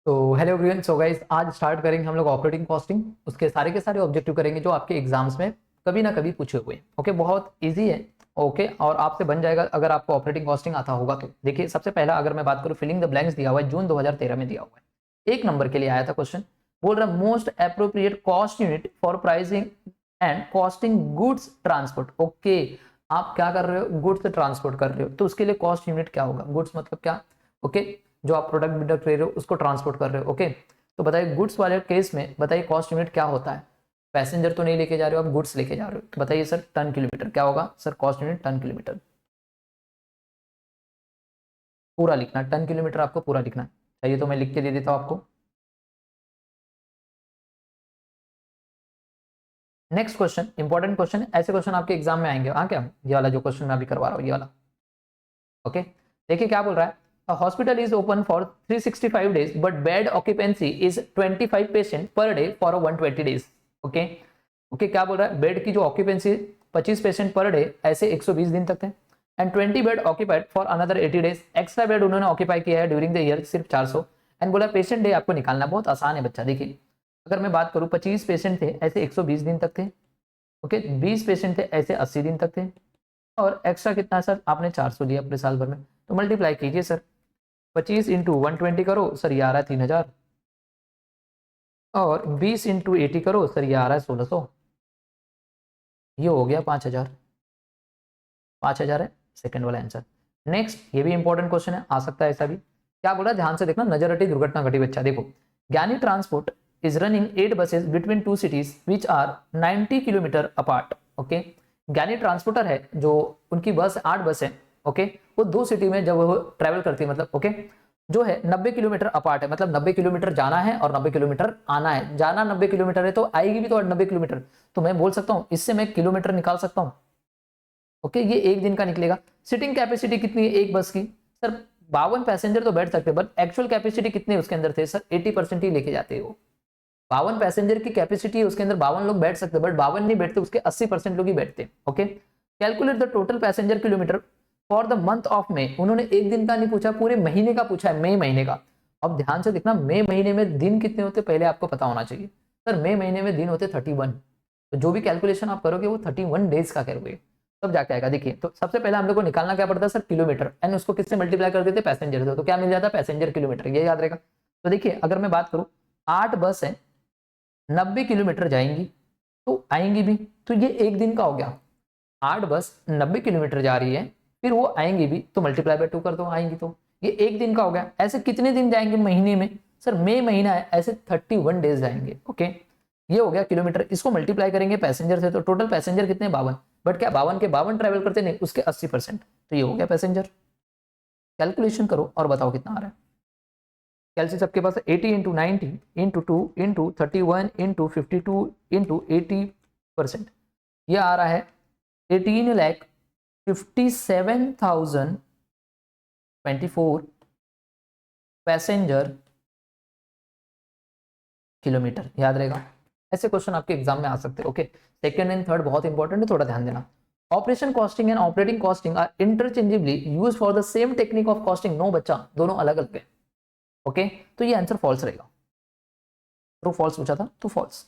तो hello everyone. So guys, आज start करेंगे हम लोग ऑपरेटिंग कॉस्टिंग। उसके सारे के सारे ऑब्जेक्टिव करेंगे जो आपके एग्जाम्स में कभी ना कभी पूछे हुए हैं। ओके, बहुत इजी है। ओके, और आपसे बन जाएगा अगर आपको ऑपरेटिंग कॉस्टिंग आता होगा तो। देखिए, सबसे पहला अगर मैं बात करूं, फिलिंग द ब्लैंक्स दिया हुआ है, जून 2013 में दिया हुआ है। 1 नंबर के लिए आया था क्वेश्चन। बोल रहा most appropriate cost unit for pricing and costing goods transport. Okay, आप क्या कर रहे हो? गुड्स ट्रांसपोर्ट कर रहे हो, तो उसके लिए कॉस्ट यूनिट क्या होगा? गुड्स मतलब क्या? ओके, जो आप प्रोडक्ट बिडक्ट ले रहे हो उसको ट्रांसपोर्ट कर रहे हो। ओके, तो बताइए गुड्स वाले केस में बताइए कॉस्ट यूनिट क्या होता है? पैसेंजर तो नहीं लेके जा रहे हो, आप गुड्स लेके जा रहे हो, तो बताइए सर टन किलोमीटर क्या होगा? Sir cost unit ton kilometre. पूरा लिखना, टन किलोमीटर आपको पूरा लिखना है। चाहिए तो मैं लिख के दे देता हूँ आपको। नेक्स्ट क्वेश्चन, इंपॉर्टेंट क्वेश्चन है, ऐसे क्वेश्चन आपके एग्जाम में आएंगे। हाँ, क्या ये वाला जो क्वेश्चन मैं अभी करवा रहा हूँ, ये वाला। ओके, देखिए क्या बोल रहा है। A hospital is open for 365 days, but bed occupancy is 25 patient per day for 120 days. Okay okay, क्या बोल रहा है? बेड की जो ऑक्यूपेंसी 25 पेशेंट पर डे, ऐसे 120 दिन तक है। And 20 bed occupied for another 80 days. Extra bed उन्होंने ऑक्यूपाई किया है ड्यूरिंग द ईयर सिर्फ 400। एंड बोला पेशेंट डे आपको निकालना बहुत आसान है बच्चा। देखिए, अगर मैं बात करूँ 25 पेशेंट थे ऐसे 120 दिन तक थे। ओके, 20 पेशेंट थे ऐसे 80 दिन तक थे। और एक्स्ट्रा कितना है सर? आपने 400 लिया पूरे साल भर में, तो मल्टीप्लाई कीजिए सर। 25 इंटू 120 करो सर, ये आ रहा है 3000। और 20 इंटू 80 करो सर, ये आ रहा है 1600। ये हो गया 5000। 5000 है सेकंड वाला आंसर। नेक्स्ट, ये भी इंपॉर्टेंट क्वेश्चन है, आ सकता है ऐसा भी। क्या बोला? ध्यान से देखना, नजर हटी दुर्घटना घटी बच्चा। देखो, Gyani transport is running 8 buses between 2 cities which are 90 kilometre apart. Okay, Gyani transporter है जो, उनकी बस 8 बस है। ओके, वो 2 सिटी में जब वो ट्रेवल करती है, मतलब ओके, जो है 90 किलोमीटर अपार्ट है, मतलब 90 किलोमीटर जाना है और 90 किलोमीटर आना है। जाना 90 किलोमीटर है तो आएगी भी तो 90 किलोमीटर। तो मैं बोल सकता हूँ इससे मैं किलोमीटर निकाल सकता हूँ। ओके, ये एक दिन का निकलेगा। सिटिंग कैपेसिटी कितनी है एक बस की? सर 52 पैसेंजर तो बैठ सकते हैं, बट एक्चुअल कैपेसिटी कितने उसके अंदर थे? सर 80% ही लेके जाते हो। 52 पैसेंजर की कैपेसिटी है, उसके अंदर 52 लोग बैठ सकते हैं, बट 52 नहीं बैठते, उसके 80% लोग ही बैठते हैं। Okay, calculate the total passenger kilometre for the month of May. उन्होंने एक दिन का नहीं पूछा, पूरे महीने का पूछा है, मई महीने का। अब ध्यान से देखना, मई महीने में दिन कितने होते पहले आपको पता होना चाहिए। सर मई महीने में दिन होते 31। तो जो भी कैलकुलेशन आप करोगे वो 31 डेज का करोगे, तब जाके आएगा। देखिए, तो सबसे पहले हम लोग को निकालना क्या पड़ता है सर? किलोमीटर। एंड उसको किससे मल्टीप्लाई कर देते? पैसेंजर से। तो क्या मिल जाता है? पैसेंजर किलोमीटर, ये याद रहेगा। तो देखिए, अगर मैं बात करूं, 8 बस है, 90 किलोमीटर जाएंगी तो आएंगी भी, तो ये एक दिन का हो गया। 8 बस 90 किलोमीटर जा रही है, फिर वो आएंगी भी, तो मल्टीप्लाई बाय 2 कर दो, आएंगी तो ये एक दिन का हो गया। ऐसे कितने दिन जाएंगे महीने में? सर मई महीना है, ऐसे 31 डेज जाएंगे। ओके, ये हो गया किलोमीटर। इसको मल्टीप्लाई करेंगे पैसेंजर से, तो टोटल पैसेंजर कितने? 52। बट क्या 52 के 52 ट्रेवल करते? नहीं, उसके 80%। तो ये हो गया पैसेंजर। कैलकुलेशन करो और बताओ कितना आ रहा है। कैलसी सबके पास 80 into 90 into 2 into 31 into 52 into 80%, ये आ रहा है 18,57,024 पैसेंजर किलोमीटर। याद रहेगा, ऐसे क्वेश्चन आपके एग्जाम में आ सकते हैं। ओके, सेकंड एंड थर्ड बहुत इंपॉर्टेंट है, थोड़ा ध्यान देना। Operation costing and operating costing are interchangeably used for the same technique of costing. No बच्चा, दोनों अलग अलग है। ओके, तो ये आंसर फॉल्स रहेगा। ट्रू फॉल्स पूछा था तो false.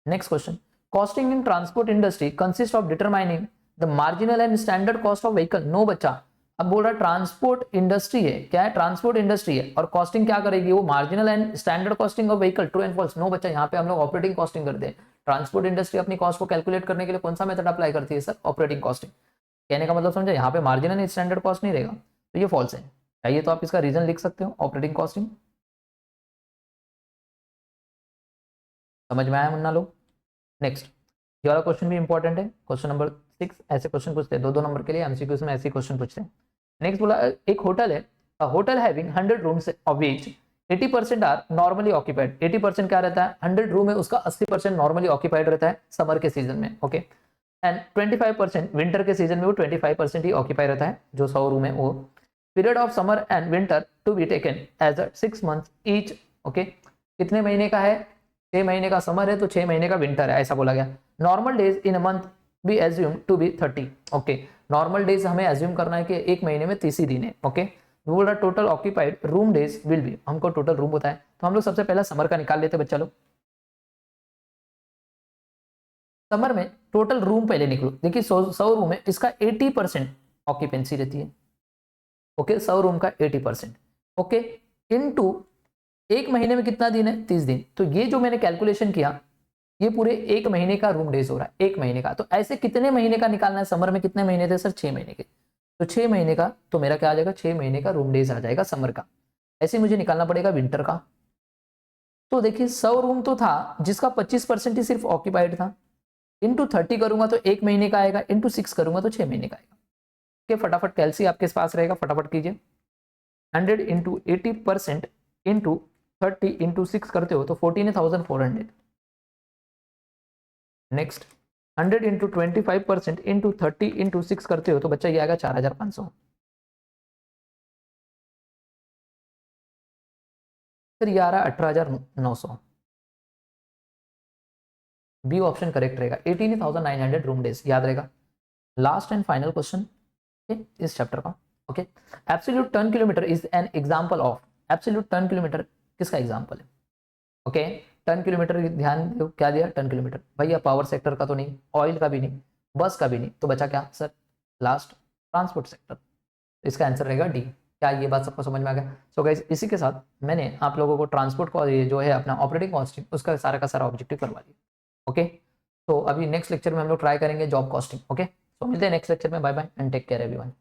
Next question, costing in transport industry consist of determining the marginal and standard cost of vehicle. No बच्चा, अब बोल रहा है ट्रांसपोर्ट इंडस्ट्री है, क्या है? ट्रांसपोर्ट इंडस्ट्री है, और कॉस्टिंग क्या करेगी? वो marginal and standard costing of vehicle. True and false? No बच्चा, यहाँ पे हम लोग ऑपरेटिंग कॉस्टिंग करते हैं। ट्रांसपोर्ट इंडस्ट्री अपनी कॉस्ट को कैलकुलेट करने के लिए कौन सा मेथड अप्लाई करती है? Sir operating costing. कहने का मतलब समझा, यहाँ पे मार्जिनल एंड स्टैंडर्ड कॉस्ट नहीं रहेगा, तो ये फॉल्स है। चाहिए तो आप इसका रीजन लिख सकते हो, ऑपरेटिंग कॉस्टिंग। समझ में आया मुन्ना लोग? नेक्स्ट, ये वाला क्वेश्चन भी इंपॉर्टेंट है, क्वेश्चन नंबर 6। ऐसे क्वेश्चन पूछते हैं, 2-2 नंबर के लिए एमसीक्यूज में ऐसे क्वेश्चन पूछते हैं। नेक्स्ट बोला, एक होटल है, hotel having 100 rooms of which 80% are normally occupied. 80% क्या रहता है? 100 रूम है, उसका 80% नॉर्मली ऑक्यूपाइड रहता है समर के सीजन में। ओके, एंड 25% विंटर के सीजन में वो 25% ही ऑक्यूपाई रहता है, जो 100 रूम है वो। Period of summer and winter to be taken as 6 months each. Okay, कितने महीने का है? 6 महीने का समर है तो 6 महीने का विंटर है, ऐसा बोला गया। Normal days in a month be assume to be 30। Okay, normal days हमें एज्यूम करना है कि एक महीने में 30 ही दिन है। ओके, वो बोल रहा total occupied room days will be, हमको टोटल रूम होता है तो हम लोग सबसे पहला समर का निकाल लेते बच्चा लोग। समर में टोटल रूम पहले निकलो, देखिए 100 रूम है, इसका 80% ऑक्यूपेंसी रहती है। ओके 100 रूम का 80%। ओके इनटू एक महीने में कितना दिन है 30 दिन, तो ये जो मैंने कैलकुलेशन किया ये पूरे एक महीने का रूम डेज हो रहा है, एक महीने का। तो ऐसे कितने महीने का निकालना है, समर में कितने महीने थे सर 6 महीने के, तो 6 महीने का तो मेरा क्या आ जाएगा 6 महीने का रूम डेज आ जाएगा समर का। ऐसे मुझे निकालना पड़ेगा विंटर का। तो देखिए 100 रूम तो था जिसका 25% ही सिर्फ ऑक्यूपाइड था, इंटू 30 करूंगा तो एक महीने का आएगा, इंटू 6 करूंगा तो 6 महीने का आएगा। ओके फटाफट कैलसी आपके पास रहेगा, फटाफट कीजिए। 100 इंटू 80% इंटू 30 इंटू 6 करते हो तो 14,400। नेक्स्ट 100 इंटू 25% इंटू 30 इंटू 6 करते हो तो बच्चा ये आएगा 4,500। फिर ये आ रहा है 18,900। बी ऑप्शन करेक्ट रहेगा, 18,900 रूम डेज याद रहेगा। लास्ट एंड फाइनल क्वेश्चन इस चैप्टर का। Okay absolute turn kilometre is an example of, absolute turn kilometre किसका एग्जांपल है। ओके टर्न किलोमीटर ध्यान दो क्या दिया, टर्न किलोमीटर भैया पावर सेक्टर का तो नहीं, ऑयल का भी नहीं, बस का भी नहीं, तो बचा क्या सर लास्ट ट्रांसपोर्ट सेक्टर। इसका आंसर रहेगा डी। क्या ये बात सबको समझ में आ गया। सो गाइस इसी के साथ मैंने आप लोगों को ट्रांसपोर्ट का ये जो है अपना ऑपरेटिंग कॉस्टिंग उसका सारा का सारा ऑब्जेक्टिव करवा दिया। ओके तो अभी नेक्स्ट लेक्चर में हम लोग ट्राई करेंगे जॉब कॉस्टिंग। ओके तो मिलते हैं नेक्स्ट लेक्चर में, bye bye and take care everyone.